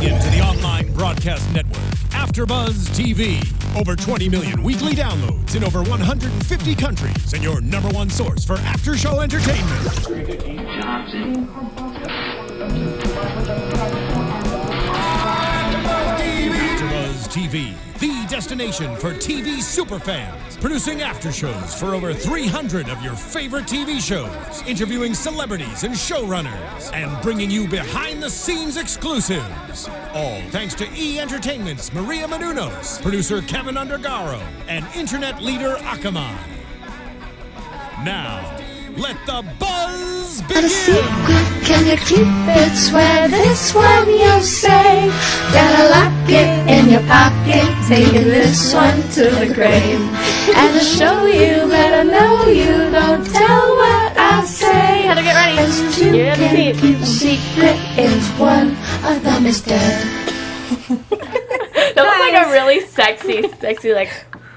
into the online broadcast network, AFTERBUZZ TV. Over 20 million weekly downloads in over 150 countries, and your number one source for after-show entertainment. AFTERBUZZ TV, the destination for TV superfans, producing after shows for over 300 of your favorite TV shows, interviewing celebrities and showrunners, and bringing you behind-the-scenes exclusives. All thanks to E! Entertainment's Maria Menounos, producer Kevin Undergaro, and internet leader Akamai. Now, let the buzz begin! A secret, can you keep it? Swear this one you'll say. Gotta lock it in your pocket, taking this one to the grave. And to show you, better know you, don't tell what I say. Heather, get ready. Cause you can't keep a secret if one of them is dead. That was like a really sexy, like...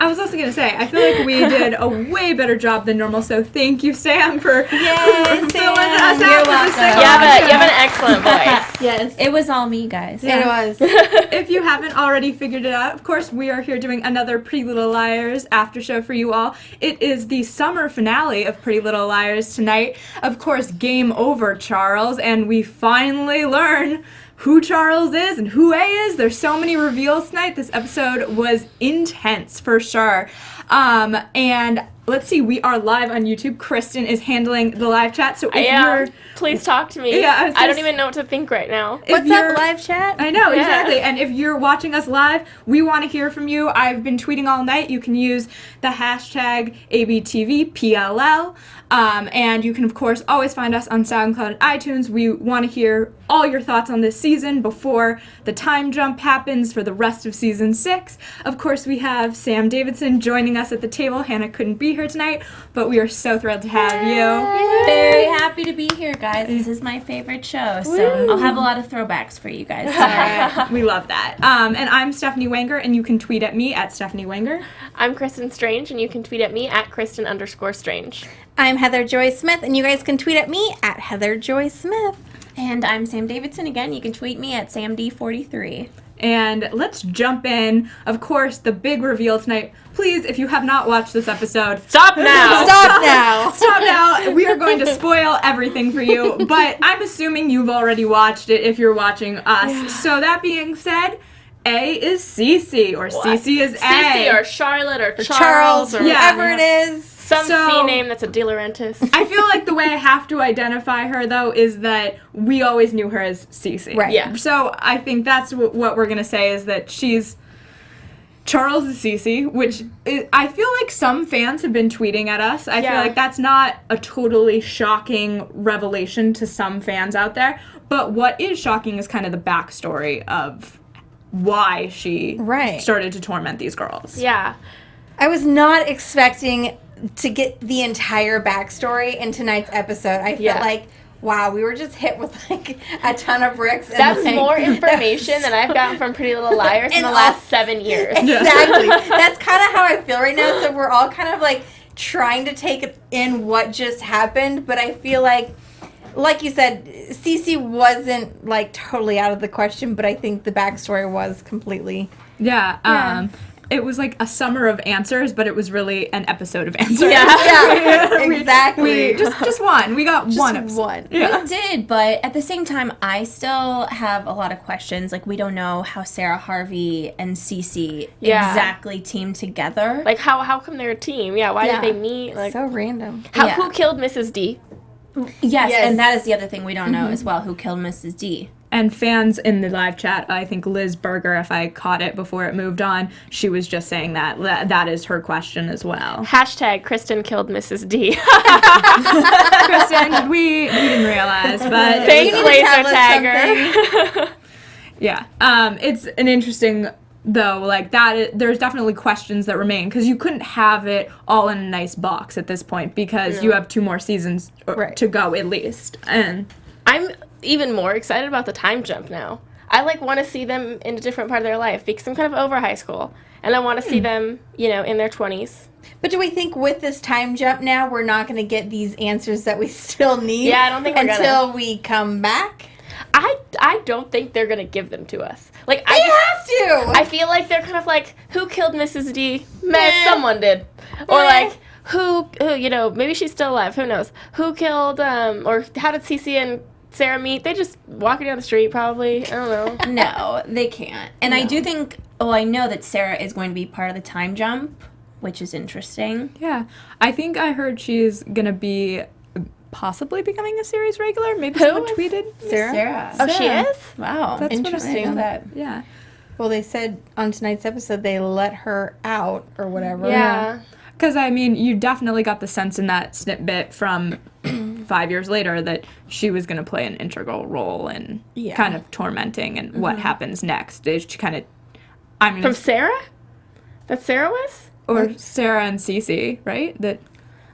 I was also going to say, I feel like we did a way better job than normal, so thank you, Sam, for filling us out. You're welcome. You have an excellent voice. Yes. It was all me, guys. Yeah. It was. If you haven't already figured it out, of course, we are here doing another Pretty Little Liars after show for you all. It is the summer finale of Pretty Little Liars tonight. Of course, game over, Charles, and we finally learn who Charles is and who A is. There's so many reveals tonight. This episode was intense for sure. And let's see, we are live on YouTube. Kristin is handling the live chat. So if you're... Please talk to me. Yeah, I don't even know what to think right now. What's up, live chat? I know, exactly. And if you're watching us live, we want to hear from you. I've been tweeting all night. You can use the hashtag ABTVPLL. And you can, of course, always find us on SoundCloud and iTunes. We want to hear all your thoughts on this season before the time jump happens for the rest of season 6. Of course, we have Sam Davidson joining us at the table. Hannah couldn't be here tonight, but we are so thrilled to have you. Very happy to be here, guys. This is my favorite show, so I'll have a lot of throwbacks for you guys. We love that. And I'm Stephanie Wenger, and you can tweet at me at Stephanie Wenger. I'm Kristin Strange, and you can tweet at me at Kristin_Strange. I'm Heather Joy Smith, and you guys can tweet at me at Heather Joy Smith. And I'm Sam Davidson. Again, you can tweet me at SamD43. And let's jump in. Of course, the big reveal tonight. Please, if you have not watched this episode, stop now. Stop now. Stop now. We are going to spoil everything for you. But I'm assuming you've already watched it if you're watching us. Yeah. So that being said, A is CeCe, or CeCe is A. CeCe or Charlotte or Charles or whatever it is. Some C name that's a DiLaurentis. I feel like the way I have to identify her, though, is that we always knew her as CeCe. Right. Yeah. So I think that's what we're going to say, is that she's Charles is CeCe, which I feel like some fans have been tweeting at us. I feel like that's not a totally shocking revelation to some fans out there. But what is shocking is kind of the backstory of why she started to torment these girls. Yeah. I was not expecting to get the entire backstory in tonight's episode. I felt like, wow, we were just hit with like a ton of bricks. That's more information than I've gotten from Pretty Little Liars in the last 7 years. Exactly. That's kind of how I feel right now. So we're all kind of like trying to take in what just happened. But I feel like you said, CeCe wasn't like totally out of the question, but I think the backstory was completely. It was like a summer of answers, but it was really an episode of answers. Exactly. We just one. We got one episode. One. We did, but at the same time, I still have a lot of questions. Like, we don't know how Sarah Harvey and CeCe exactly teamed together. Like, how come they're a team? Yeah, why did they meet? Like, so random. Who killed Mrs. D? Yes, and that is the other thing we don't know as well, who killed Mrs. D. And fans in the live chat, I think Liz Berger, if I caught it before it moved on, she was just saying that is her question as well. Hashtag Kristin killed Mrs. D. Kristin, we didn't realize, but thanks, laser tagger. It's an interesting, though, like that. There's definitely questions that remain, because you couldn't have it all in a nice box at this point, because you have 2 more seasons to go at least. And I'm even more excited about the time jump now. I want to see them in a different part of their life, because I'm kind of over high school, and I want to see them, in their 20s. But do we think with this time jump now, we're not going to get these answers that we still need? Yeah, I don't think we're until we come back? I I don't think they're gonna give them to us. Like They have to. I feel like they're kind of like, who killed Mrs. D? Meh, someone did. Or like, who, maybe she's still alive. Who knows? Who killed, or how did CeCe and Sarah meet? They just walking down the street, probably. I don't know. No, they can't. And I do think, I know that Sarah is going to be part of the time jump, which is interesting. Yeah. I think I heard she's going to be possibly becoming a series regular. Maybe someone tweeted. Sarah? Oh, she is? Wow. That's Interesting. what I know. Yeah. Well, they said on tonight's episode they let her out or whatever. Yeah. Because, I mean, you definitely got the sense in that snippet from 5 years later that she was going to play an integral role in kind of tormenting and what happens next. She kind of, From Sarah? That Sarah was? Or Sarah and CeCe, right? That.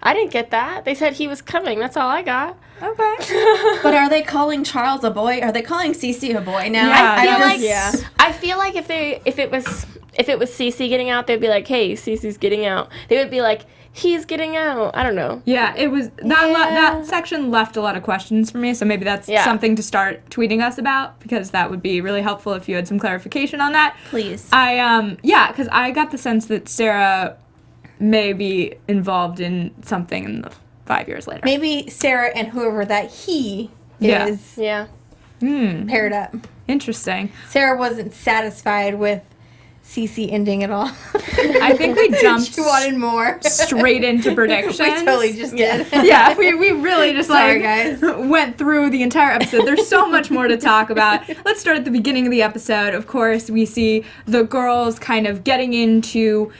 I didn't get that. They said he was coming. That's all I got. Okay. But are they calling Charles a boy? Are they calling CeCe a boy now? Yeah, I feel like if it was CeCe getting out, they'd be like, "Hey, CeCe's getting out." They would be like, "He's getting out." I don't know. Yeah, it was that section left a lot of questions for me, so maybe that's something to start tweeting us about, because that would be really helpful if you had some clarification on that. Please. Because I got the sense that Sarah may be involved in something in the 5 years later. Maybe Sarah and whoever that he is Yeah. paired up. Interesting. Sarah wasn't satisfied with CeCe ending it all. I think we jumped She wanted more. straight into predictions. We totally just did. Yeah, we really just Sorry, guys. went through the entire episode. There's so much more to talk about. Let's start at the beginning of the episode. Of course, we see the girls kind of getting into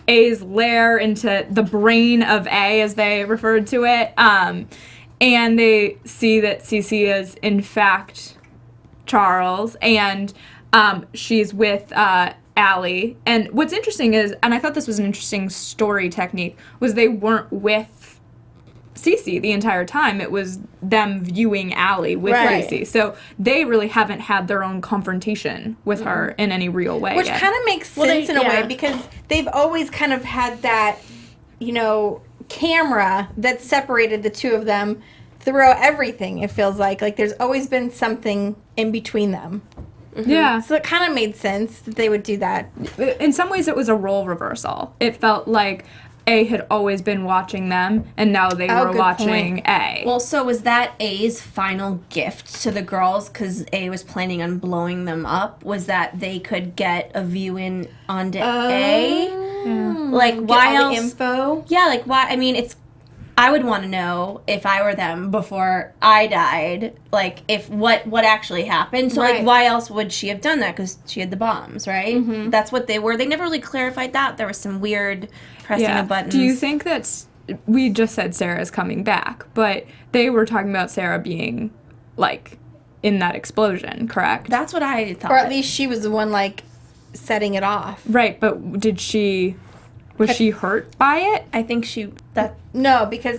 A's lair, into the brain of A, as they referred to it. And they see that CeCe is, in fact, Charles, and she's with Allie. And what's interesting is, and I thought this was an interesting story technique, was they weren't with CeCe the entire time. It was them viewing Allie with CeCe. So they really haven't had their own confrontation with her in any real way Which yet. kind of makes sense in a way, because they've always kind of had that, camera that separated the two of them throughout everything, it feels like. Like, there's always been something in between them. Yeah. So it kind of made sense that they would do that. In some ways, it was a role reversal. It felt like A had always been watching them, and now they were good watching point. A. Well, so was that A's final gift to the girls, because A was planning on blowing them up? Was that they could get a view in onto A? Like, why all else? the info. Yeah, like, why? I mean, I would want to know, if I were them before I died, like, if what actually happened. So, like, why else would she have done that? Because she had the bombs, right? Mm-hmm. That's what they were. They never really clarified that. There was some weird pressing of buttons. Do you think that's... We just said Sarah's coming back, but they were talking about Sarah being, like, in that explosion, correct? That's what I thought. Or at least she was the one, like, setting it off. Right, but did she... Was she hurt by it? I think No, because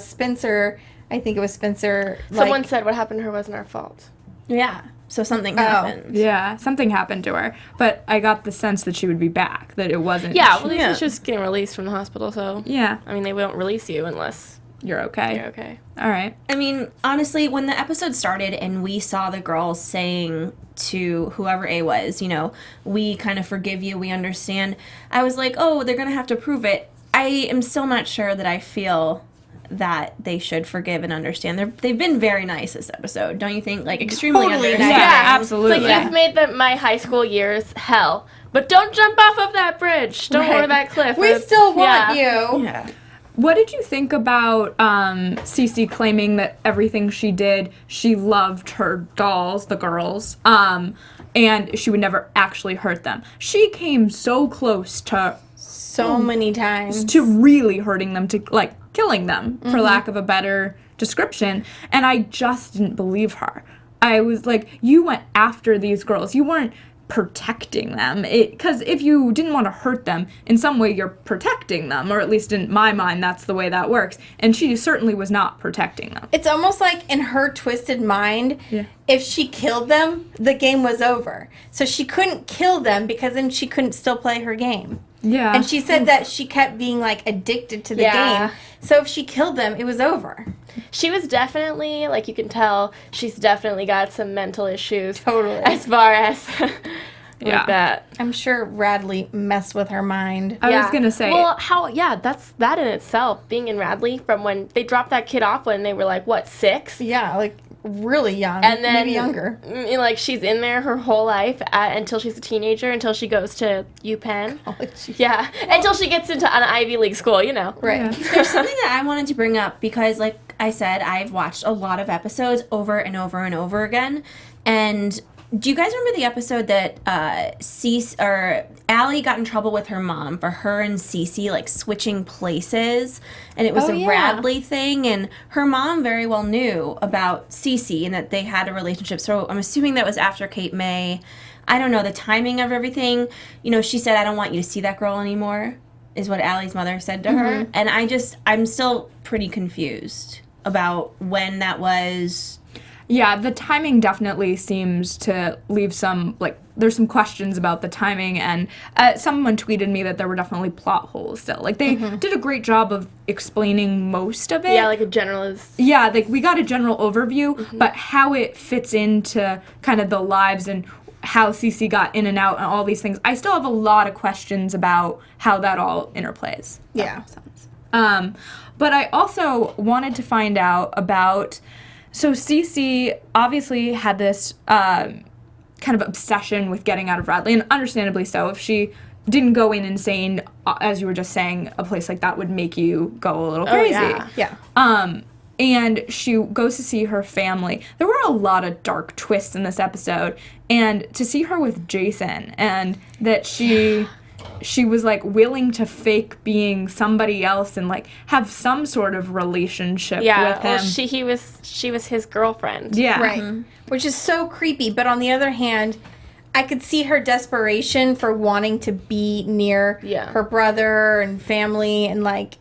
Spencer, I think it was Spencer. Someone said what happened to her wasn't our fault. Yeah. So something happened. Yeah, something happened to her. But I got the sense that she would be back, that it wasn't... Yeah, well, she's just getting released from the hospital, so... Yeah. I mean, they won't release you unless... You're okay. You're okay. All right. I mean, honestly, when the episode started and we saw the girls saying to whoever A was, we kind of forgive you, we understand, I was like, oh, they're going to have to prove it. I am still not sure that I feel that they should forgive and understand. They've been very nice this episode, don't you think? Like, extremely Totally understanding. nice. Yeah, absolutely. It's like, you've made my high school years hell, but don't jump off of that bridge. Don't over that cliff. We still want you. Yeah. What did you think about CeCe claiming that everything she did, she loved her dolls, the girls, and she would never actually hurt them? She came so close to So many times. to really hurting them, to like killing them, for lack of a better description, and I just didn't believe her. I was like, you went after these girls. You weren't protecting them, because if you didn't want to hurt them, in some way you're protecting them, or at least in my mind that's the way that works, and she certainly was not protecting them. It's almost like in her twisted mind, if she killed them, the game was over. So she couldn't kill them, because then she couldn't still play her game. Yeah. And she said that she kept being like addicted to the game. So if she killed them, it was over. She was definitely, like, you can tell, she's definitely got some mental issues. Totally. As far as like that. I'm sure Radley messed with her mind. I was going to say. Well, that's that in itself, being in Radley from when they dropped that kid off when they were like, what, 6? Yeah, like really young. And then, maybe younger. Like, she's in there her whole life until she's a teenager, until she goes to UPenn. Yeah, until she gets into an Ivy League school, you know. Right. Yeah. There's something that I wanted to bring up because, like I said, I've watched a lot of episodes over and over and over again. And do you guys remember the episode that Allie got in trouble with her mom for her and CeCe like switching places, and it was a Radley thing, and her mom very well knew about CeCe and that they had a relationship. So I'm assuming that was after Kate May. I don't know the timing of everything. You know, she said, "I don't want you to see that girl anymore," is what Allie's mother said to her, and I'm still pretty confused about when that was. Yeah, the timing definitely seems to leave some, like, there's some questions about the timing, and someone tweeted me that there were definitely plot holes still. Like, they did a great job of explaining most of it. Yeah, like a generalist. Yeah, like, we got a general overview, but how it fits into kind of the lives and how CeCe got in and out and all these things, I still have a lot of questions about how that all interplays. Yeah. But I also wanted to find out about... So CeCe obviously had this kind of obsession with getting out of Radley, and understandably so. If she didn't go in insane, as you were just saying, a place like that would make you go a little crazy. Yeah. And she goes to see her family. There were a lot of dark twists in this episode, and to see her with Jason, and that she was like willing to fake being somebody else and like have some sort of relationship with him. Well, she was his girlfriend. Yeah. Right. Which is so creepy. But on the other hand, I could see her desperation for wanting to be near her brother and family, and like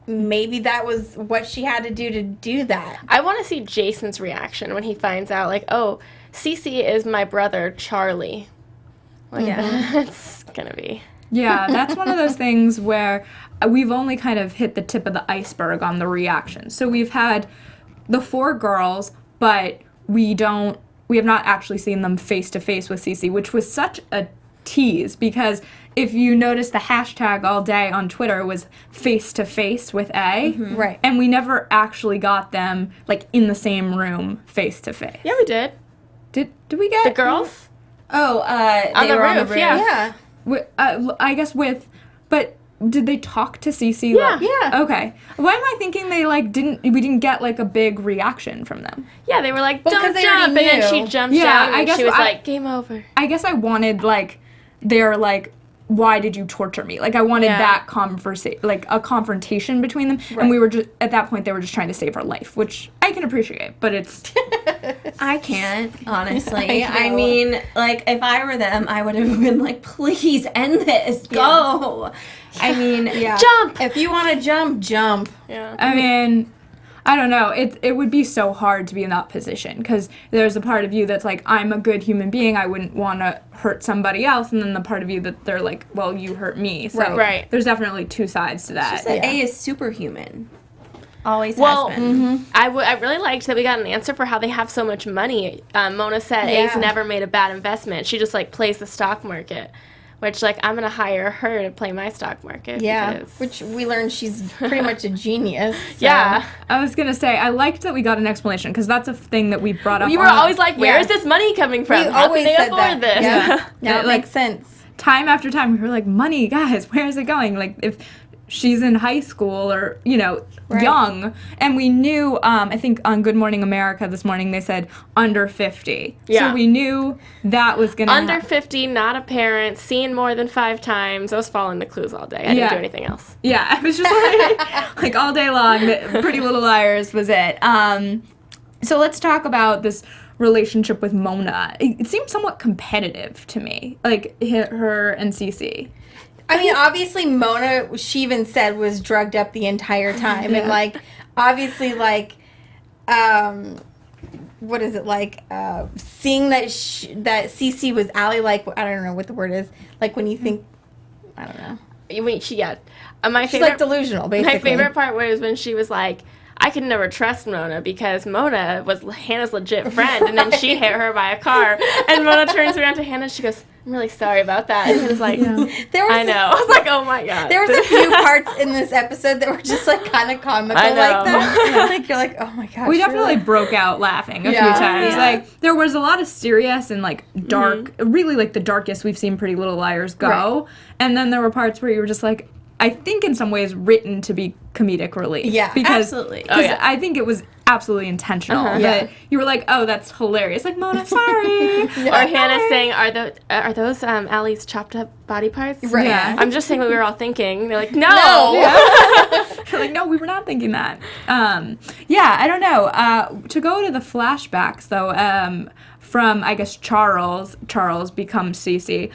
maybe that was what she had to do that. I want to see Jason's reaction when he finds out, like, oh, CeCe is my brother, Charlie. Like, it's gonna be... Yeah, that's one of those things where we've only kind of hit the tip of the iceberg on the reaction. So we've had the 4 girls, but we have not actually seen them face to face with CeCe, which was such a tease, because if you notice, the hashtag all day on Twitter was face to face with A. Right. And we never actually got them like in the same room face to face. Yeah, we did. Did we get The girls? Oh, On they the were on the roof, roof. Yeah. I guess but did they talk to CeCe? Yeah. Yeah. Okay. Why am I thinking we didn't get like a big reaction from them? Yeah, they were like, Well, don't 'cause they jump, and already then she knew. jumped Yeah, down, I and guess she was I- like, game over. I guess I wanted like they're like, why did you torture me? Like I wanted that like a confrontation between them, and we were just at that point they were just trying to save her life, which I can appreciate, but it's I can't, honestly. I I know. mean, like, if I were them, I would have been like, please end this. Go. I mean, Jump! If you want to jump. Yeah. I mean, I don't know. It would be so hard to be in that position, because there's a part of you that's like, I'm a good human being, I wouldn't want to hurt somebody else, and then the part of you that they're like, well, you hurt me. So Right. there's definitely two sides to that. that A is superhuman. Always Well, has been. I really liked that we got an answer for how they have so much money. Mona said A's never made a bad investment. She just, like, plays the stock market, which, like, I'm going to hire her to play my stock market. Yeah. because- Which we learned she's pretty much a genius. So. Yeah. I was going to say, I liked that we got an explanation, because that's a thing that we brought up. You were on always like, where is this money coming from? We How always can they said afford that. this? Yeah. Now it Like- makes sense. time after time, we were like, money, guys, where is it going? Like, if she's in high school or, young. And we knew, I think on Good Morning America this morning, they said under 50. Yeah. So we knew that was going to Under 50, not a parent, seen more than 5 times. I was following the clues all day. I didn't do anything else. Yeah, I was just like all day long, Pretty Little Liars was it. So let's talk about this relationship with Mona. It seemed somewhat competitive to me, like her and CeCe. I mean, obviously, Mona, she even said, was drugged up the entire time. And, like, obviously, like, what is it, like, seeing that that CeCe was Allie, like, I don't know what the word is. Like, when you think, I don't know. I mean, my She's favorite, like delusional, basically. my favorite part was when she was like, I could never trust Mona because Mona was Hannah's legit friend, and then she hit her by a car, and Mona turns around to Hannah and she goes, I'm really sorry about that. And Hannah's like, I know. I was like, oh my God. There was a few parts in this episode that were just like kind of comical I know. like that. Like you're like, oh my gosh. We definitely broke out laughing a few times. Yeah. Like there was a lot of serious and like dark, really like the darkest we've seen Pretty Little Liars go. Right. And then there were parts where you were just like, I think in some ways written to be comedic relief. Yeah, because, absolutely. Because I think it was absolutely intentional. That you were like, oh, that's hilarious. Like, Mona, sorry. Or Hannah saying, are those Allie's chopped up body parts? Right. Yeah. I'm just saying what we were all thinking. They're like, no. You're like, no, we were not thinking that. Yeah, I don't know. To go to the flashbacks, though, from, I guess, Charles becomes CeCe.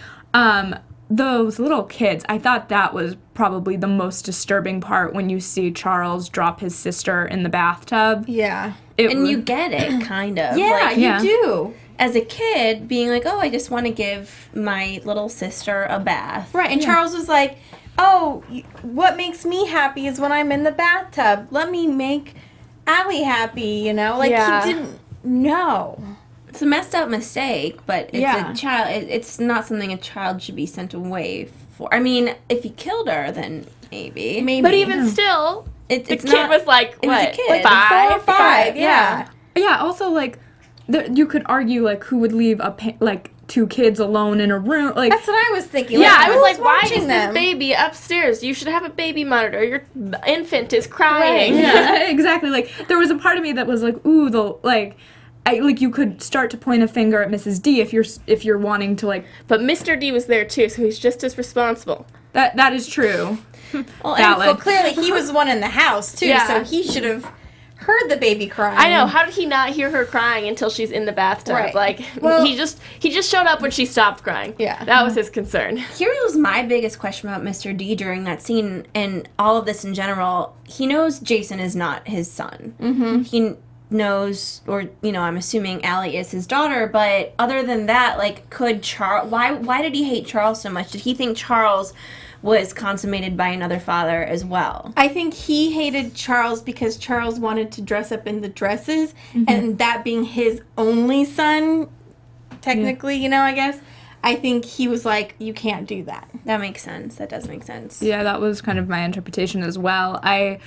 Those little kids, I thought that was probably the most disturbing part when you see Charles drop his sister in the bathtub. Yeah. And you get it, kind of. Yeah, Like, you do. as a kid, being like, oh, I just want to give my little sister a bath. Right, and Charles was like, oh, what makes me happy is when I'm in the bathtub. Let me make Allie happy, you know? Like, he didn't know. It's a messed up mistake, but it's Yeah. a child. It's not something a child should be sent away for. I mean, if he killed her, then maybe. But even still, the the kid was like, it was a what? kid. Like Like 4 or 5? 5, yeah. Yeah, also, like, you could argue, like, who would leave, two kids alone in a room? Like, That's what I was thinking. Yeah, I was who's like, why watching is them? this baby upstairs? You should have a baby monitor. Your infant is crying. Right. yeah, exactly. Like, there was a part of me that was like, ooh, you could start to point a finger at Mrs. D if you're wanting to, like, But Mr. D was there too, so he's just as responsible. that is true. Well, Valid. Well, clearly he was the one in the house, too, Yeah. so he should have heard the baby crying. I know. How did he not hear her crying until she's in the bathtub? Right. Like, Well- he just showed up when she stopped crying. Yeah. That was his concern. here was my biggest question about Mr. D during that scene and all of this in general. He knows Jason is not his son. Mm-hmm. He knows, or I'm assuming Allie is his daughter. But other than that, like, could Charles? Why did he hate Charles so much? Did he think Charles was consummated by another father as well? I think he hated Charles because Charles wanted to dress up in the dresses, and that being his only son, technically, I guess, I think he was like, you can't do that. That makes sense. That does make sense. Yeah, that was kind of my interpretation as well. I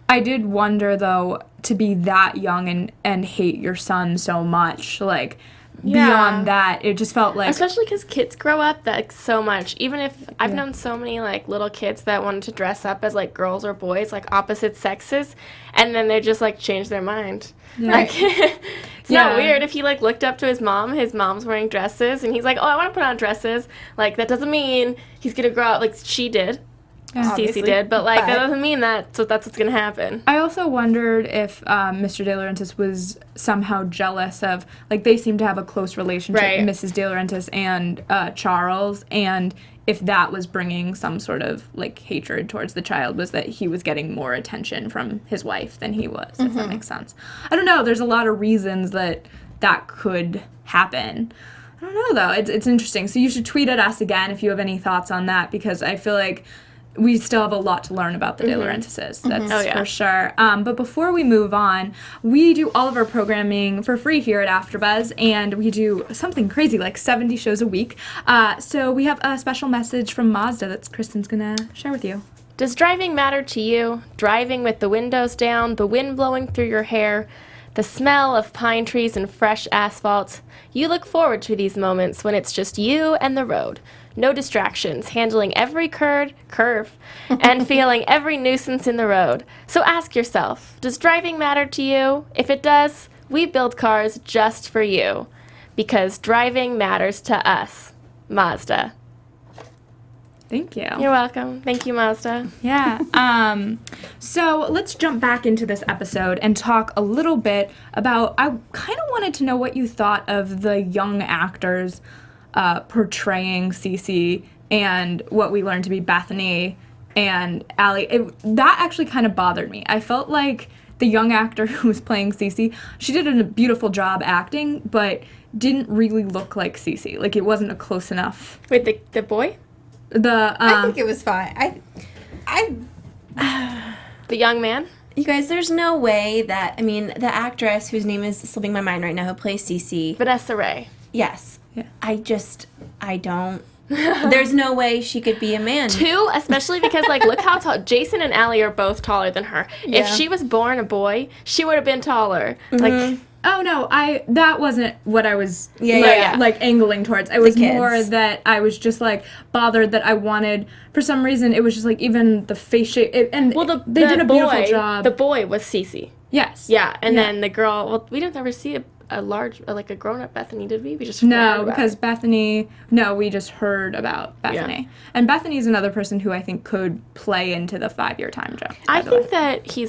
did wonder, though, to be that young and hate your son so much, like, beyond that, it just felt like... Especially because kids grow up like so much. Even if I've known so many like little kids that wanted to dress up as like girls or boys, like opposite sexes, and then they just like change their mind. Like it's not weird if he like looked up to his mom's wearing dresses, and he's like, oh, I want to put on dresses. Like that doesn't mean he's gonna grow up like she did. CeCe did, but like that doesn't mean that. So that's what's gonna happen. I also wondered if Mr. DiLaurentis was somehow jealous of, like, they seem to have a close relationship, Right. Mrs. DiLaurentis and Charles, and if that was bringing some sort of, like, hatred towards the child, was that he was getting more attention from his wife than he was, if that makes sense. I don't know. There's a lot of reasons that could happen. I don't know, though. It's interesting. So you should tweet at us again if you have any thoughts on that, because I feel like we still have a lot to learn about the DiLaurentises. That's for sure. But before we move on, we do all of our programming for free here at AfterBuzz, and we do something crazy like 70 shows a week. So we have a special message from Mazda that Kristin's going to share with you. Does driving matter to you? Driving with the windows down, the wind blowing through your hair, the smell of pine trees and fresh asphalt. You look forward to these moments when it's just you and the road. No distractions, handling every curve, and feeling every nuisance in the road. So ask yourself, does driving matter to you? If it does, we build cars just for you. Because driving matters to us. Mazda. Thank you. You're welcome. Thank you, Mazda. Yeah. So let's jump back into this episode and talk a little bit about, I kind of wanted to know what you thought of the young actors portraying CeCe and what we learned to be Bethany and Allie. That actually kind of bothered me. I felt like the young actor who was playing CeCe, she did a beautiful job acting, but didn't really look like CeCe. Like, it wasn't a close enough. Wait, the boy? I think it was fine. The young man. You guys, there's no way that, I mean, the actress whose name is slipping my mind right now, who plays CeCe. Vanessa Ray. Yes. Yeah. I don't. There's no way she could be a man. Two, especially because, like, look how tall. Jason and Allie are both taller than her. If she was born a boy, she would have been taller. Like, Oh no, that wasn't what I was Yeah. like angling towards. It was kids. more that I was just like bothered that I wanted, for some reason it was just like even the face shape they did a beautiful job. The boy was CeCe. Yes. Yeah, and then the girl. Well, we didn't ever see a large, like a grown-up Bethany, did we? We just heard No, about because it. Bethany. No, we just heard about Bethany, and Bethany is another person who I think could play into the 5-year time jump. I think that he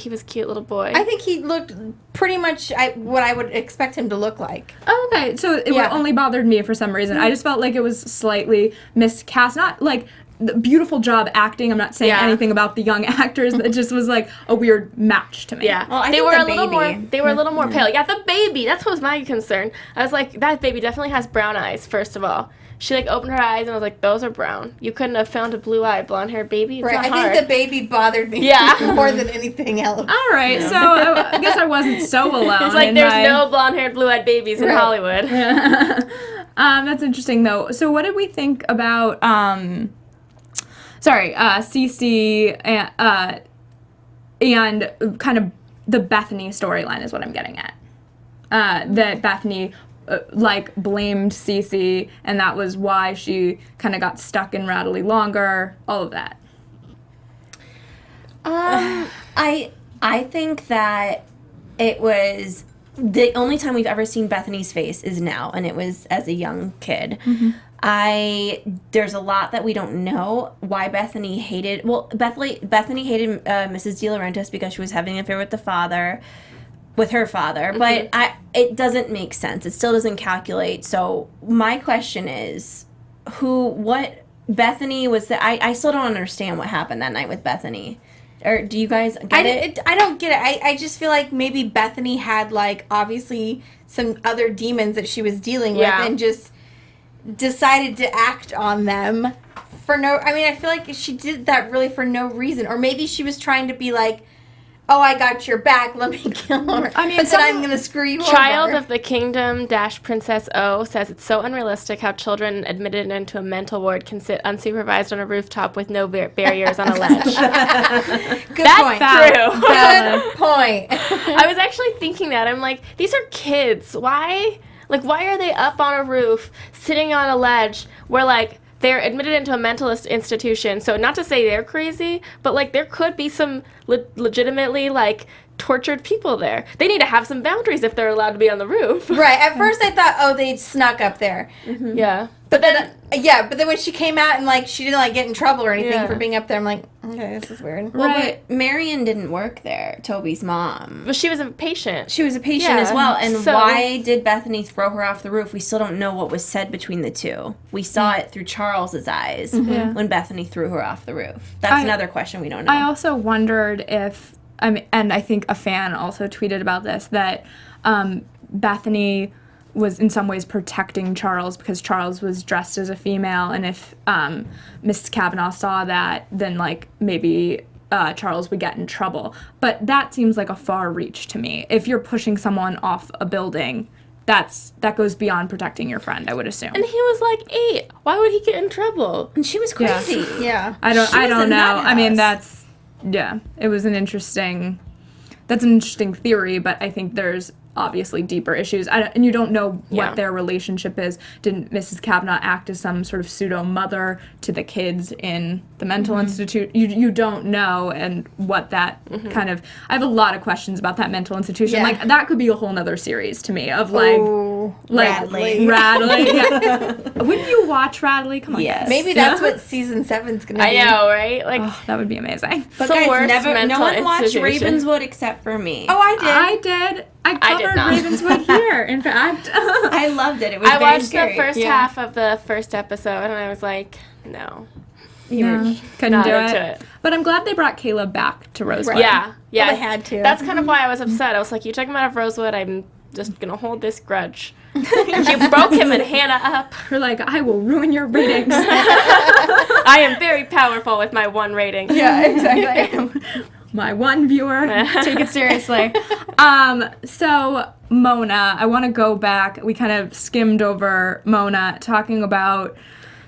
was a cute little boy. I think he looked pretty much what I would expect him to look like. Oh, okay, so it only bothered me for some reason. I just felt like it was slightly miscast. Not like the beautiful job acting. I'm not saying anything about the young actors. It just was like a weird match to me. Yeah, Well, I they think were the a little more. baby. They were a little more pale. Yeah, the baby. That's what was my concern. I was like, that baby definitely has brown eyes. First of all, she like opened her eyes and I was like, those are brown. You couldn't have found a blue-eyed, blonde-haired baby. It's Right. not I hard. think the baby bothered me more than anything else. All right, so I guess I wasn't so alone. It's like in there's my- no blonde-haired, blue-eyed babies in Right. Hollywood. That's interesting though. So what did we think about CeCe and kind of the Bethany storyline is what I'm getting at. That Bethany blamed CeCe and that was why she kind of got stuck in Radley longer, all of that. I think that it was the only time we've ever seen Bethany's face is now, and it was as a young kid. There's a lot that we don't know why Bethany hated. Well, Bethany hated Mrs. DiLaurentis because she was having an affair with her father. But it doesn't make sense. It still doesn't calculate. So my question is, what Bethany was I still don't understand what happened that night with Bethany. Or do you guys get it? I don't get it. I just feel like maybe Bethany had, like, obviously some other demons that she was dealing with and just decided to act on them for no... I mean, I feel like she did that really for no reason. Or maybe she was trying to be like, oh, I got your back, let me kill her. I mean, but then I'm going to screw you Child over. of the Kingdom - Princess O says it's so unrealistic how children admitted into a mental ward can sit unsupervised on a rooftop with no barriers on a ledge. Good That's point. true. Good point. I was actually thinking that. I'm like, these are kids. Why are they up on a roof, sitting on a ledge where, like, they're admitted into a mentalist institution? So not to say they're crazy, but, like, there could be some legitimately, like, tortured people there. They need to have some boundaries if they're allowed to be on the roof. Right. At first I thought, oh, they snuck up there. Yeah. But then when she came out and, like, she didn't, like, get in trouble or anything for being up there, I'm like, okay, this is weird. Well, but Marion didn't work there, Toby's mom. But she was a patient. She was a patient Yeah. as well. And So- why did Bethany throw her off the roof? We still don't know what was said between the two. We saw it through Charles's eyes when Bethany threw her off the roof. That's another question we don't know. I also wondered if, and I think a fan also tweeted about this, that Bethany was in some ways protecting Charles because Charles was dressed as a female, and if Mrs. Kavanaugh saw that, then, like, maybe Charles would get in trouble. But that seems like a far reach to me. If you're pushing someone off a building, that goes beyond protecting your friend, I would assume. And he was like 8. Why would he get in trouble? and she was crazy. Yeah. I don't a know. nut I mean, house. it was an interesting theory, but I think there's obviously deeper issues. And you don't know what their relationship is. Didn't Mrs. Kavanaugh act as some sort of pseudo-mother to the kids in the mental institute? You don't know, and what that kind of... I have a lot of questions about that mental institution. Yeah. Like, that could be a whole nother series to me of, like... Radley. Radley. Yeah. Wouldn't you watch Radley? Come on, Yes. guys. Maybe that's what season 7's going to be. I know, right? Like, Oh, that would be amazing. But Some guys, worst no mental one watched institution. Ravenswood except for me. Oh, I did. I did. I covered not. Ravenswood here, in fact. I loved it. It was I very watched scary. the first half of the first episode, and I was like, no. Couldn't not do into it. it. But I'm glad they brought Caleb back to Rosewood. Right. Yeah. Well, they had to. That's kind of why I was upset. I was like, you took him out of Rosewood. I'm just gonna hold this grudge. You broke him and Hannah up. We're like, I will ruin your ratings. I am very powerful with my 1 rating. Yeah, exactly. My 1 viewer. Take it seriously. So Mona, I want to go back. We kind of skimmed over Mona, talking about.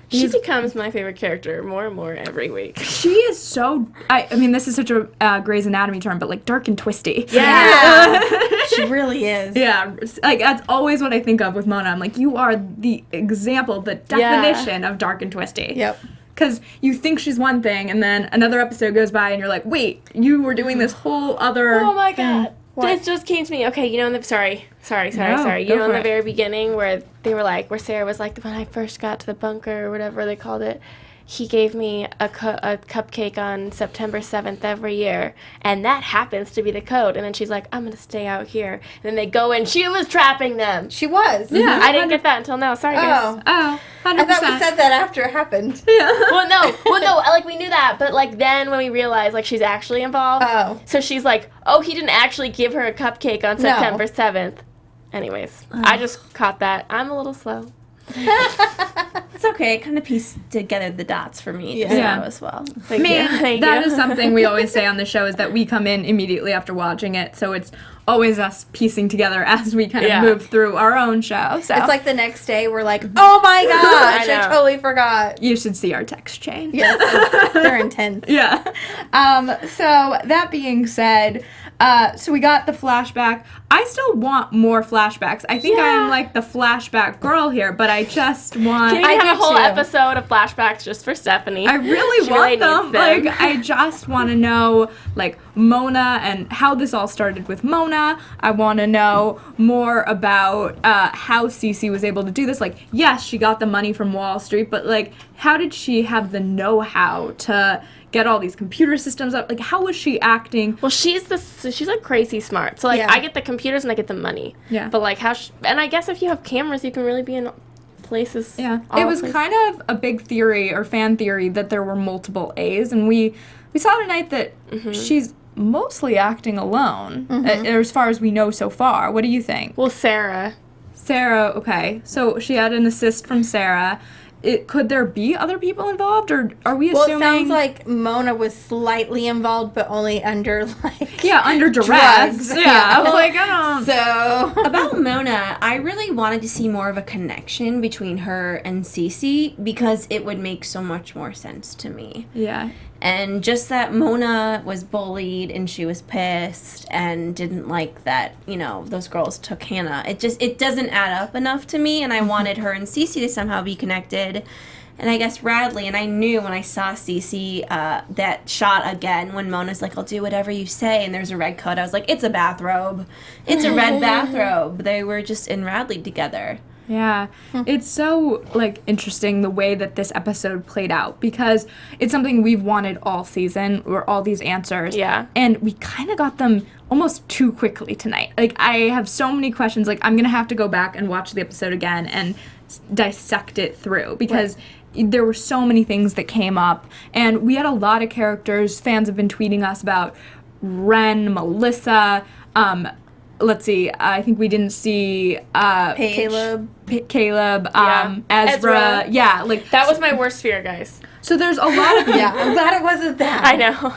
She becomes my favorite character more and more every week. She is so. I mean, this is such a Grey's Anatomy term, but like dark and twisty. Yeah. She really is. Yeah, like that's always what I think of with Mona. I'm like, you are the example, the definition of dark and twisty. Yep. Because you think she's one thing, and then another episode goes by, and you're like, wait, you were doing this whole other. Oh my god. What? This just came to me. Okay, you know, in the sorry. No, You go know, in for the it. very beginning where they were like, where Sarah was like, when I first got to the bunker or whatever they called it, he gave me a cupcake on September 7th every year, and that happens to be the code. And then she's like, I'm gonna stay out here. And then they go in. She was trapping them. She was. Yeah. I didn't get that until now. Sorry, guys. Oh, 100%. I thought we said that after it happened. Well, no, like we knew that, but like then when we realized like she's actually involved, so she's like, oh, he didn't actually give her a cupcake on September 7th. Anyways, I just caught that. I'm a little slow. It's okay. It kind of pieced together the dots for me just Yeah. now as well. Thank you. Thank That you. is something we always say on the show, is that we come in immediately after watching it, so it's always us piecing together as we kind of move through our own show. So It's like the next day we're like, oh my gosh, I I know. totally forgot. you should see our text chain. Yes, they're intense. Yeah. So that being said, so we got the flashback. I still want more flashbacks. I think I am like the flashback girl here, but I just want. Can we have a do whole too. episode of flashbacks just for Stephanie? I really She want really them. needs them. Like, I just want to know, like, Mona and how this all started with Mona. I want to know more about how CeCe was able to do this. Like, yes, she got the money from Wall Street, but, like, how did she have the know-how to get all these computer systems up? Like, how was she acting? Well, she's like crazy smart. So like Yeah. I get the computers and I get the money. Yeah. But like and I guess if you have cameras, you can really be in places. Yeah, all it was places. kind of a big theory or fan theory that there were multiple A's, and we saw tonight that she's mostly acting alone, as far as we know so far. What do you think? Well, Sarah. Sarah, okay, so she had an assist from Sarah. Could there be other people involved, or are we Well, assuming? it sounds like Mona was slightly involved, but only under like under duress. drugs. Yeah, I was like, I don't. So About Mona, I really wanted to see more of a connection between her and CeCe because it would make so much more sense to me. Yeah. And just that Mona was bullied and she was pissed and didn't like that, you know, those girls took Hannah. It doesn't add up enough to me, and I wanted her and CeCe to somehow be connected. And I guess Radley, and I knew when I saw CeCe, that shot again when Mona's like, I'll do whatever you say, and there's a red coat. I was like, it's a bathrobe. It's a red bathrobe. They were just in Radley together. Yeah, it's so, like, interesting the way that this episode played out, because it's something we've wanted all season, or all these answers. Yeah. And we kind of got them almost too quickly tonight. Like, I have so many questions. Like, I'm going to have to go back and watch the episode again and dissect it through, because there were so many things that came up, and we had a lot of characters. Fans have been tweeting us about Ren, Melissa, let's see, I think we didn't see Caleb. Caleb, Yeah. Ezra. Ezra. Yeah, like That was my worst fear, guys. so there's a lot of Yeah, I'm glad it wasn't that. I know.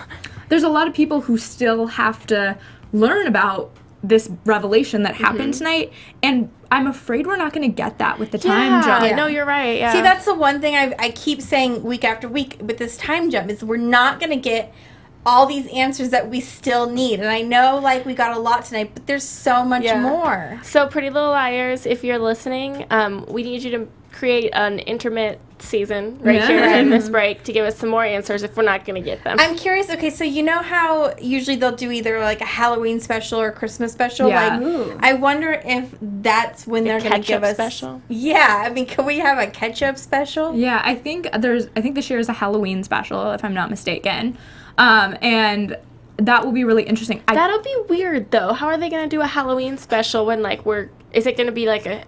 there's a lot of people who still have to learn about this revelation that happened tonight, and I'm afraid we're not going to get that with the time jump. Yeah. No, you're right. Yeah. See, that's the one thing I keep saying week after week with this time jump is we're not going to get all these answers that we still need. And I know, like, we got a lot tonight, but there's so much more. So, Pretty Little Liars, if you're listening, we need you to create an intermittent season right here in this break to give us some more answers if we're not going to get them. I'm curious, okay, so you know how usually they'll do either, like, a Halloween special or a Christmas special? Yeah. Like, Ooh. I wonder if that's when they're going to give ketchup us... special? Yeah, I mean, can we have a ketchup special? Yeah, I think this year is a Halloween special, if I'm not mistaken. And that will be really interesting. That'll be weird, though. How are they going to do a Halloween special when, like, is it going to be, like, a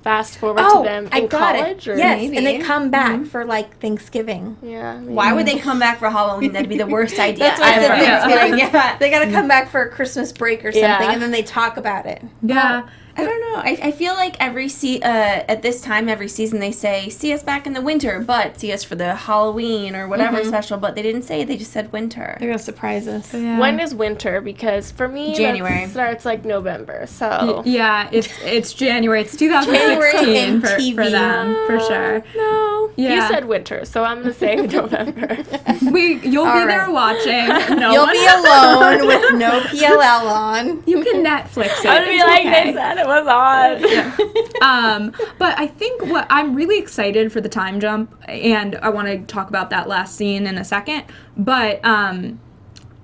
fast forward to them in college? Or Yes, maybe. and they come back for, like, Thanksgiving. Yeah. maybe. Why would they come back for Halloween? That'd be the worst idea That's why I said ever. Thanksgiving. Yeah. They got to come back for a Christmas break or something, Yeah. and then they talk about it. Yeah, I don't know. I feel like at this time every season they say, see us back in the winter, but see us for the Halloween or whatever special, but they didn't say it, they just said winter. They're going to surprise us. Yeah. When is winter? Because for me, January. that starts like November, so. Yeah, it's January. It's 2016 January in for TV. them, for sure. No. Yeah. You said winter, so I'm going to say November. You'll be there watching. No You'll one be alone with no PLL on. You can Netflix it. I'm going to be It's like, okay. they said it was on. But I think what I'm really excited for the time jump, and I want to talk about that last scene in a second. But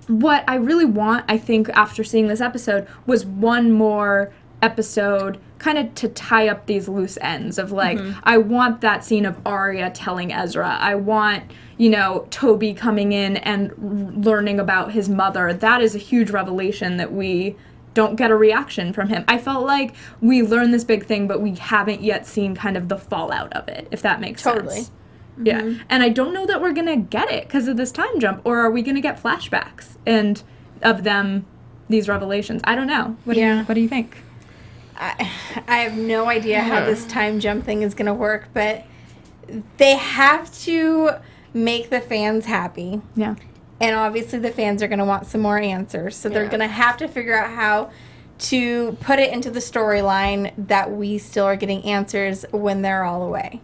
what I really want, I think, after seeing this episode, was one more episode kind of to tie up these loose ends of like, I want that scene of Arya telling Ezra. I want, Toby coming in and learning about his mother. That is a huge revelation that we don't get a reaction from him. I felt like we learned this big thing, but we haven't yet seen kind of the fallout of it, if that makes sense. Yeah. And I don't know that we're going to get it because of this time jump, or are we going to get flashbacks and of them, these revelations? I don't know. What do you think? I have no idea how this time jump thing is going to work, but they have to make the fans happy. Yeah. And obviously the fans are going to want some more answers. So they're going to have to figure out how to put it into the storyline that we still are getting answers when they're all away.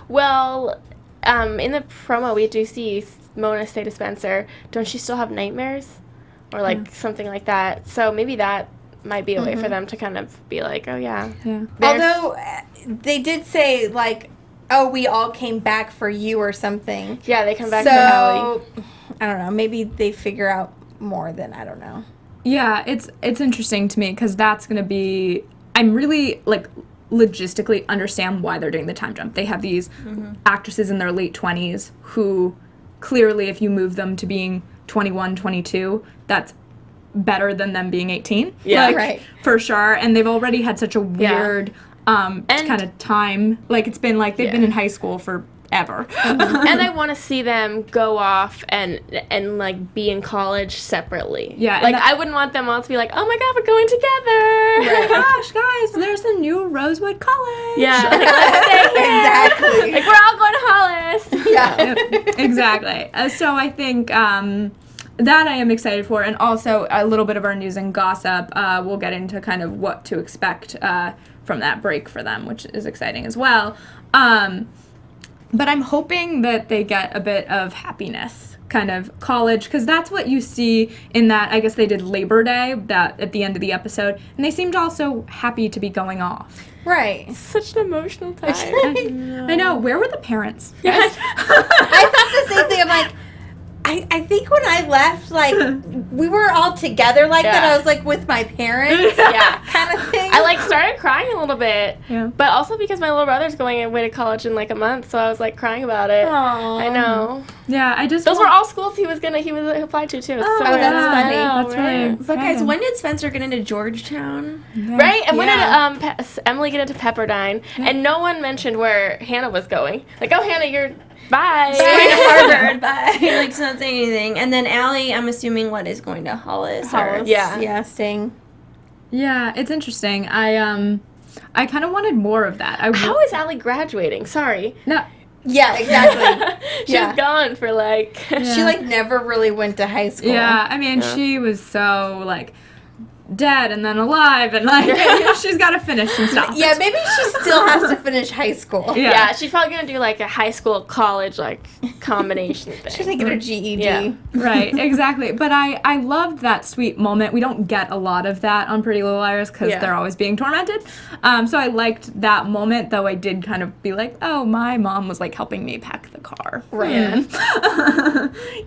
Well, in the promo, we do see Mona say to Spencer, don't you still have nightmares? Or like something like that. So maybe that might be a way for them to kind of be like, oh, yeah. Although they did say, like, oh, we all came back for you or something. Yeah, they come back for Allie. I don't know. Maybe they figure out more than, I don't know. Yeah, it's interesting to me because that's going to be, I'm really, like, logistically understand why they're doing the time jump. They have these actresses in their late 20s who clearly, if you move them to being 21, 22, that's better than them being 18. Yeah, right. For sure. And they've already had such a weird kind of time. Like, it's been like they've been in high school forever. And I want to see them go off and like be in college separately. Yeah, like and I wouldn't want them all to be like, oh my god, we're going together. Oh my gosh, guys, there's a new Rosewood College. Yeah, like, let's stay here. Exactly. Like we're all going to Hollis. Yeah. Exactly. So I think that I am excited for, and also a little bit of our news and gossip. We'll get into kind of what to expect from that break for them, which is exciting as well. But I'm hoping that they get a bit of happiness, kind of college, because that's what you see in that, I guess they did Labor Day, that at the end of the episode, and they seemed also happy to be going off. Right. Such an emotional time. I know. Where were the parents? Yes. I thought the same thing. I'm like, I think when I left, like, we were all together like that. I was, like, with my parents. Yeah. Kind of thing. I like started crying a little bit, Yeah. but also because my little brother's going away to college in like a month, so I was like crying about it. Aww. I know. Yeah, I just Those were all schools he applied to too. Oh, so that's funny. That's really But guys, when did Spencer get into Georgetown? right. And when Yeah. did Emily get into Pepperdine? And no one mentioned where Hannah was going. Like, oh, Hannah, you're bye. Going to Harvard, bye. Like, she's not saying anything. And then Allie, I'm assuming, is going to Hollis? Hollis. Yeah. Yeah, staying. Yeah, it's interesting. I kind of wanted more of that. How is Allie graduating? Sorry. No. Yeah, exactly. She's Yeah. gone for like. She, like, never really went to high school. Yeah, I mean, she was so, like, dead and then alive, and, like, she's got to finish some stuff. Yeah, maybe she still has to finish high school. Yeah, she's probably gonna do like a high school college like combination thing. She's going to get her GED. Yeah. Right, exactly. But I loved that sweet moment. We don't get a lot of that on Pretty Little Liars because they're always being tormented. So I liked that moment, though I did kind of be like, oh, my mom was, like, helping me pack the car. Right.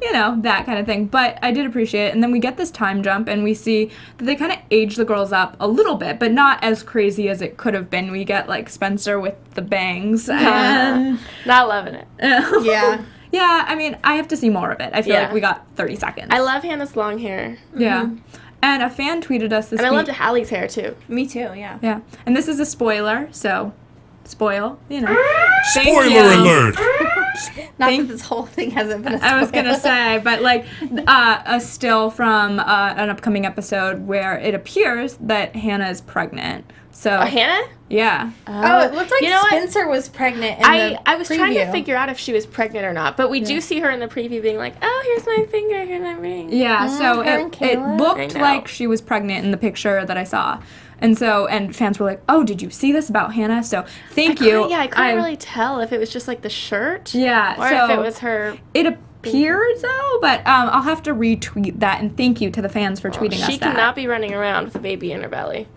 You know, that kind of thing. But I did appreciate it. And then we get this time jump, and we see that they kind of age the girls up a little bit, but not as crazy as it could have been. We get, like, Spencer with the bangs. And Not loving it. Yeah. yeah, I mean, I have to see more of it. I feel like we got 30 seconds. I love Hannah's long hair. Yeah. And a fan tweeted us this And I week. loved Hallie's hair too. Me too, yeah. Yeah. And this is a spoiler, so spoil, you know. Spoiler you. alert! Not that this whole thing hasn't been a spoiler. I was gonna say, but like a still from an upcoming episode where it appears that Hannah is pregnant. So Hannah? yeah. Oh, it looked like you know what? Spencer was pregnant. In I was trying to preview. figure out if she was pregnant or not, but we do see her in the preview being like, "Oh, here's my finger, here's my ring." Yeah, so her and it Kayla? looked I know. like she was pregnant in the picture that I saw. And fans were like, "Oh, did you see this about Hannah?" So thank you. Yeah, I couldn't really tell if it was just like the shirt. Yeah, Or so if it was her. it appears though, but I'll have to retweet that, and thank you to the fans for tweeting us that. She cannot be running around with a baby in her belly,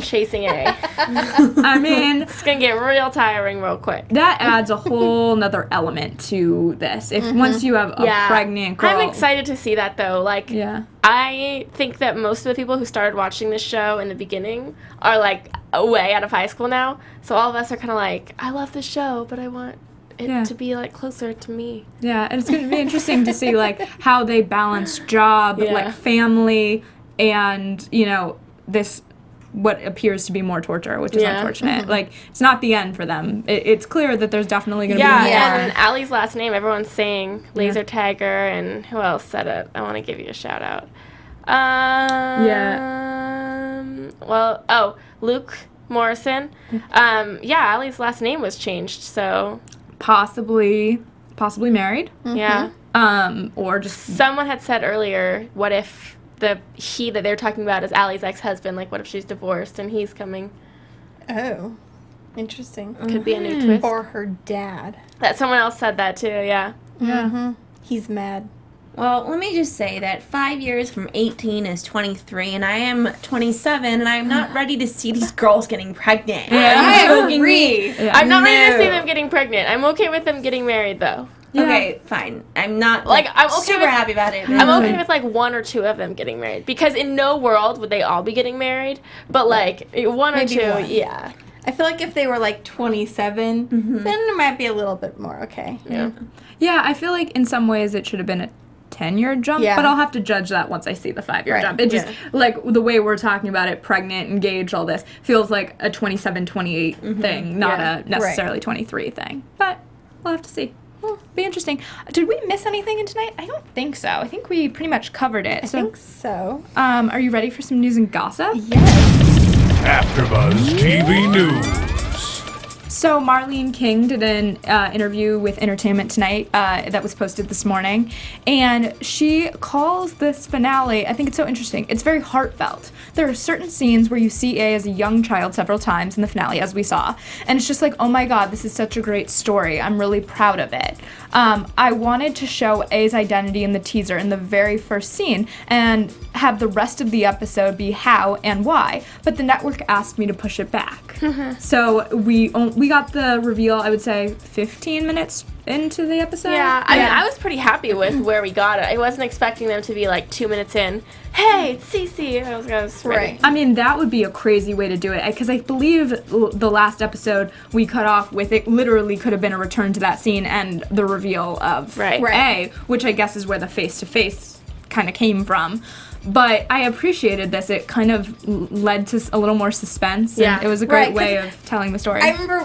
chasing A. I mean, It's gonna get real tiring real quick. that adds a whole nother element to this. If once you have a pregnant girl, I'm excited to see that though. Like, Yeah. I think that most of the people who started watching this show in the beginning are like way out of high school now. So all of us are kind of like, I love this show, but I want it to be like closer to me. Yeah, and it's going to be interesting to see like how they balance job, Yeah. like family, and this what appears to be more torture, which is unfortunate. Like it's not the end for them. It's clear that there's definitely going to be more. And Allie's last name, everyone's saying Laser Tiger, and who else said it? I want to give you a shout out. Luke Morrison. Allie's last name was changed, so Possibly married. yeah. Or just Someone had said earlier, what if the he that they're talking about is Allie's ex-husband? Like, what if she's divorced and he's coming? Oh, interesting. Could be a new twist. Or her dad. That someone else said that too. Yeah. He's mad. Well, let me just say that 5 years from 18 is 23, and I am 27, and I'm not ready to see these girls getting pregnant. I agree. I'm not ready to see them getting pregnant. I'm okay with them getting married though. Okay, fine. I'm not I'm okay super with- happy about it. I'm okay with like one or two of them getting married because in no world would they all be getting married. But like one or Maybe two, one. yeah. I feel like if they were like 27, then it might be a little bit more okay. Yeah, I feel like in some ways it should have been a 10-year jump, Yeah. but I'll have to judge that once I see the 5-year Right. jump. It just, like, the way we're talking about it, pregnant, engaged, all this, feels like a 27, 28 thing, not a necessarily 23 thing. But we'll have to see. Be interesting. Did we miss anything in tonight? I don't think so. I think we pretty much covered it. I think so. Are you ready for some news and gossip? Yes. AfterBuzz TV News. So Marlene King did an interview with Entertainment Tonight that was posted this morning, and she calls this finale, I think it's so interesting, it's very heartfelt. There are certain scenes where you see A as a young child several times in the finale, as we saw, and it's just like, oh my god, this is such a great story. I'm really proud of it. I wanted to show A's identity in the teaser in the very first scene and have the rest of the episode be how and why, but the network asked me to push it back. So we got the reveal, I would say, 15 minutes into the episode. Yeah, I mean, I was pretty happy with where we got it. I wasn't expecting them to be like 2 minutes in. Hey, it's CeCe. I was ready. Right. I mean, that would be a crazy way to do it, because I believe the last episode we cut off with, it literally could have been a return to that scene and the reveal of Right. A, which I guess is where the face-to-face kind of came from. But I appreciated this. It kind of led to a little more suspense. And Yeah. it was a great Right, way of telling the story. I remember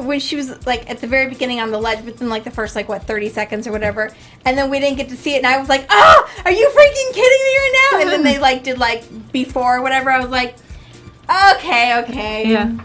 when she was like at the very beginning on the ledge within like the first 30 seconds or whatever, and then we didn't get to see it, and I was like, are you freaking kidding me right now? And then they did before or whatever. I was like, okay. Yeah.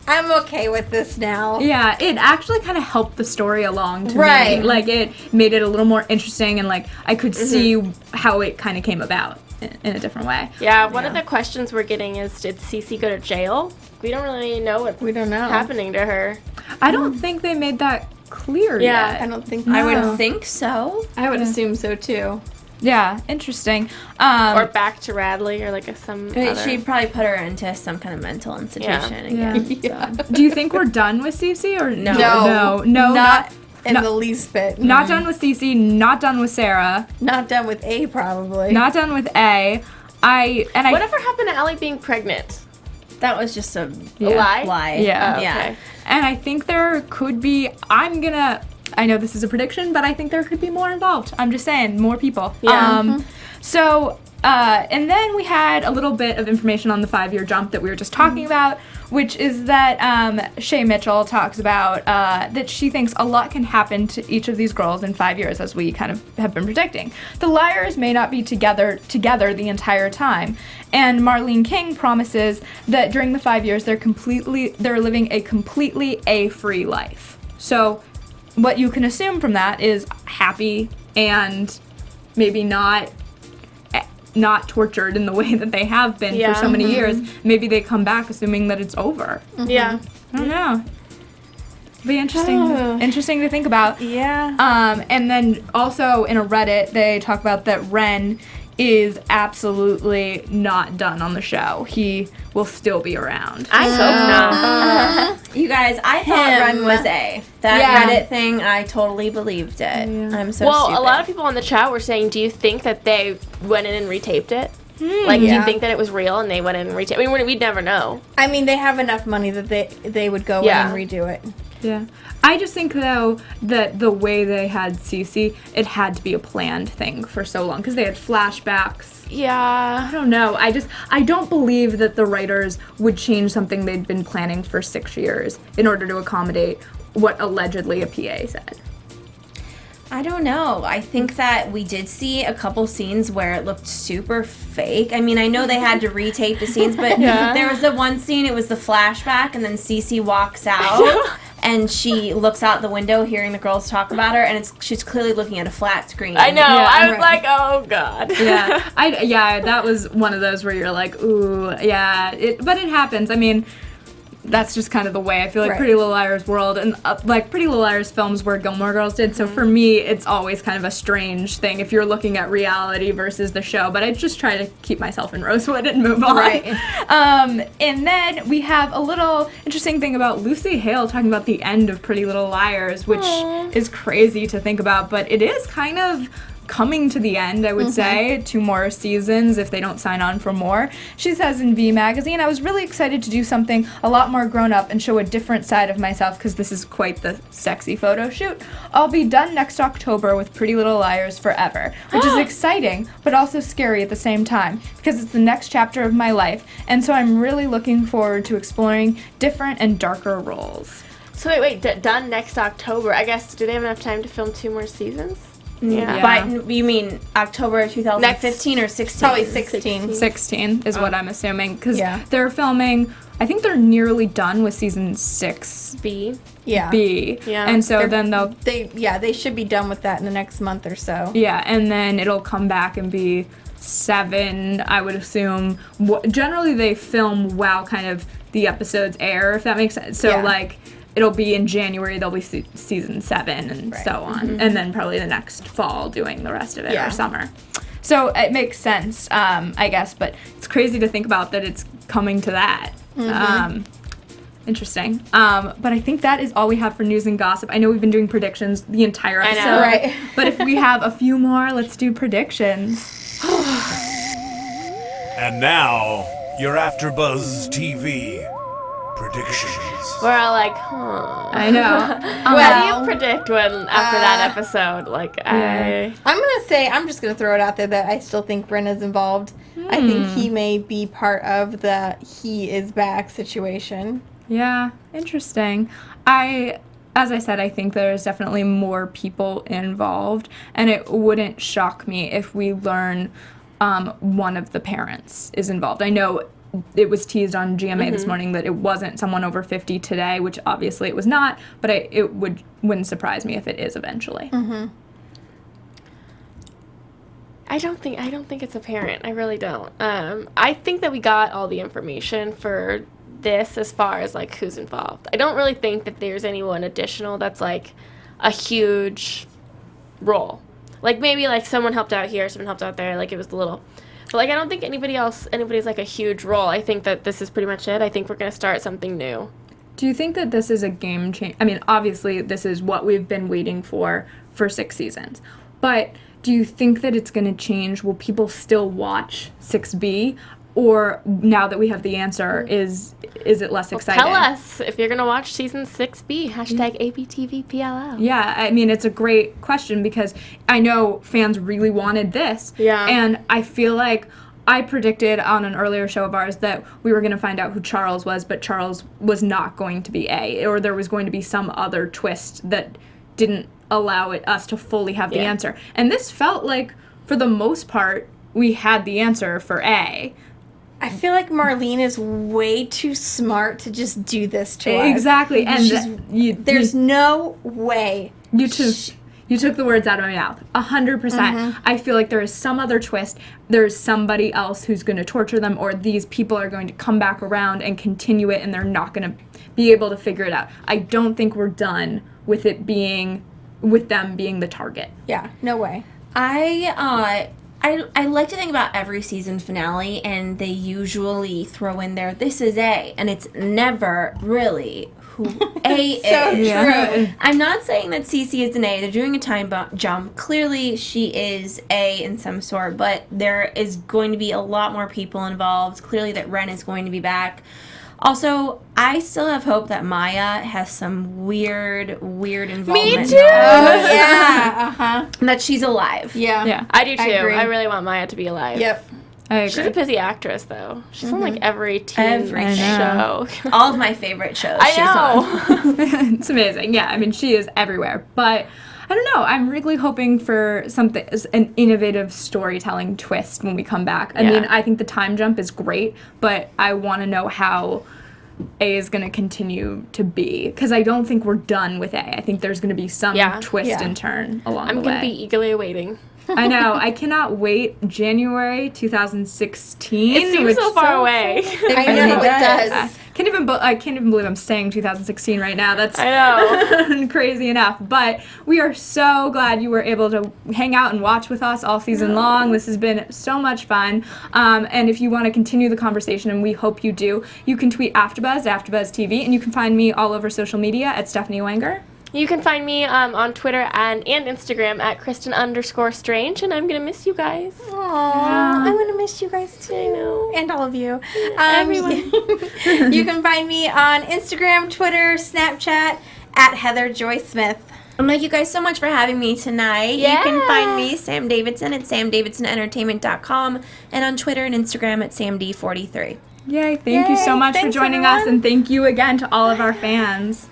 I'm okay with this now. Yeah, it actually kind of helped the story along to me. Right. Like, it made it a little more interesting, and I could see how it kind of came about in a different way. Yeah, one of the questions we're getting is, did CeCe go to jail? We don't really know what's happening to her. I don't think they made that clear Yeah, yet. I don't think I so. would think so. I would assume so too. Yeah, interesting. Or back to Radley or some other. She'd probably put her into some kind of mental institution again. Yeah. Do you think we're done with CeCe or no? No. Not in the least bit. not done with CeCe. Not done with Sarah. Not done with A probably. Not done with A. Whatever happened to Allie being pregnant? That was just a lie? lie. Yeah. Oh, Yeah. okay. And I think there could be. I know this is a prediction, but I think there could be more involved. I'm just saying, more people. Yeah. So, and then we had a little bit of information on the 5-year jump that we were just talking about, which is that Shay Mitchell talks about that she thinks a lot can happen to each of these girls in 5 years, as we kind of have been predicting. The liars may not be together the entire time, and Marlene King promises that during the 5 years they're living a completely A-free life. So what you can assume from that is happy and maybe not tortured in the way that they have been for so many years. Maybe they come back assuming that it's over. Yeah. I don't know. Be interesting to think about. Yeah. And then also in a Reddit, they talk about that Ren is absolutely not done on the show. He will still be around. I hope not. You guys, I thought Ren was A. That Reddit thing, I totally believed it. Yeah. I'm so Well, stupid. a lot of people in the chat were saying, do you think that they went in and retaped it? Like, do you think that it was real and they went in and retaped it? I mean, we'd never know. I mean, they have enough money that they would go in and redo it. Yeah. I just think, though, that the way they had CeCe, it had to be a planned thing for so long, because they had flashbacks. Yeah. I don't know. I don't believe that the writers would change something they'd been planning for 6 years in order to accommodate what allegedly a PA said. I don't know. I think that we did see a couple scenes where it looked super fake. I mean, I know they had to retape the scenes, but there was the one scene, it was the flashback, and then CeCe walks out, and she looks out the window hearing the girls talk about her, and she's clearly looking at a flat screen. I know. Yeah, I was like, oh, God. Yeah, that was one of those where you're like, ooh, yeah. But it happens. I mean, that's just kind of the way I feel like Pretty Little Liars world, and like Pretty Little Liars films where Gilmore Girls did. So for me, it's always kind of a strange thing if you're looking at reality versus the show. But I just try to keep myself in Rosewood and move on. Right. And then we have a little interesting thing about Lucy Hale talking about the end of Pretty Little Liars, which is crazy to think about, but it is kind of coming to the end, I would say. 2 more seasons if they don't sign on for more. She says in V Magazine, I was really excited to do something a lot more grown up and show a different side of myself, because this is quite the sexy photo shoot. I'll be done next October with Pretty Little Liars forever, which is exciting but also scary at the same time, because it's the next chapter of my life, and so I'm really looking forward to exploring different and darker roles. So wait, done next October. I guess, do they have enough time to film 2 more seasons? Yeah. But you mean October 2015 or 16? Probably 16. 16 is what I'm assuming, because they're filming, I think they're nearly done with season 6B. Yeah. And so then they should be done with that in the next month or so. Yeah, and then it'll come back and be 7, I would assume. Generally they film while kind of the episodes air, if that makes sense. So like, it'll be in January, there'll be season 7 and so on. And then probably the next fall doing the rest of it, or summer. So it makes sense, I guess, but it's crazy to think about that it's coming to that. Interesting. But I think that is all we have for news and gossip. I know we've been doing predictions the entire episode. I know, right? But if we have a few more, let's do predictions. And now, your AFTERBUZZ TV predictions. We're all like, huh. I know. What do you predict when after that episode? Like, I'm just gonna throw it out there that I still think Ren is involved. I think he may be part of the he is back situation. Yeah, interesting. As I said, I think there's definitely more people involved, and it wouldn't shock me if we learn one of the parents is involved. I know it was teased on GMA this morning that it wasn't someone over 50 today, which obviously it was not, but it wouldn't surprise me if it is eventually. I don't think it's apparent. I really don't. I think that we got all the information for this as far as like who's involved. I don't really think that there's anyone additional that's like a huge role. Like maybe like someone helped out here, someone helped out there, like it was a little. But like I don't think anybody's like a huge role. I think that this is pretty much it. I think we're gonna start something new. Do you think that this is a game change? I mean, obviously this is what we've been waiting for 6 seasons. But do you think that it's gonna change? Will people still watch 6B? Or now that we have the answer, is it less exciting? Tell us if you're going to watch season 6B, #ABTVPLL. Yeah, I mean, it's a great question because I know fans really wanted this. Yeah. And I feel like I predicted on an earlier show of ours that we were going to find out who Charles was, but Charles was not going to be A, or there was going to be some other twist that didn't allow us to fully have the answer. And this felt like, for the most part, we had the answer for A. I feel like Marlene is way too smart to just do this to us. Exactly, and there's no way. You took the words out of my mouth. 100%. I feel like there is some other twist. There's somebody else who's going to torture them, or these people are going to come back around and continue it, and they're not going to be able to figure it out. I don't think we're done with it being, with them being the target. Yeah, no way. I like to think about every season finale, and they usually throw in there, this is A, and it's never really who A is. So true. I'm not saying that CeCe is an A. They're doing a time jump. Clearly, she is A in some sort, but there is going to be a lot more people involved. Clearly that Ren is going to be back. Also, I still have hope that Maya has some weird involvement. Me too! Yeah, And that she's alive. Yeah. I do too. agree. I really want Maya to be alive. Yep. I agree. She's a busy actress, though. She's on like every teen Every show. All of my favorite shows I she's on. know. It's amazing. Yeah, I mean, she is everywhere. But I don't know. I'm really hoping for something, an innovative storytelling twist when we come back. I mean, I think the time jump is great, but I want to know how A is going to continue to be, because I don't think we're done with A. I think there's going to be some twist and turn along the way. I'm going to be eagerly awaiting. I know. I cannot wait. January 2016. It seems so far away. I know, it does. I can't even believe I'm saying 2016 right now. That's I know. crazy enough. But we are so glad you were able to hang out and watch with us all season long. This has been so much fun. And if you want to continue the conversation, and we hope you do, you can tweet AFTERBUZZ, AFTERBUZZ TV, and you can find me all over social media at Stephanie Wenger. You can find me on Twitter and Instagram at Kristin_Strange, and I'm going to miss you guys. Aww, I'm going to miss you guys too. I know. And all of you. Everyone. You can find me on Instagram, Twitter, Snapchat at Heather Joy Smith. And thank you guys so much for having me tonight. Yeah. You can find me, Sam Davidson, at samdavidsonentertainment.com, and on Twitter and Instagram at samd43. Yay, thank you so much for Thanks, joining everyone. us, and thank you again to all of our fans.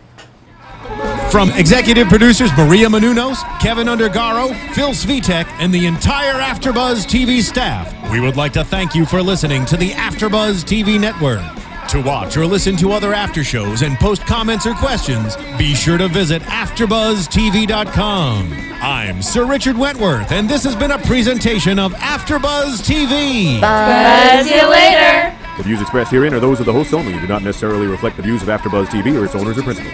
From executive producers Maria Menounos, Kevin Undergaro, Phil Svitek, and the entire AfterBuzz TV staff, we would like to thank you for listening to the AfterBuzz TV network. To watch or listen to other after shows and post comments or questions, be sure to visit AfterBuzzTV.com. I'm Sir Richard Wentworth, and this has been a presentation of AfterBuzz TV. Buzz you later. The views expressed herein are those of the hosts only and do not necessarily reflect the views of AfterBuzz TV or its owners or principals.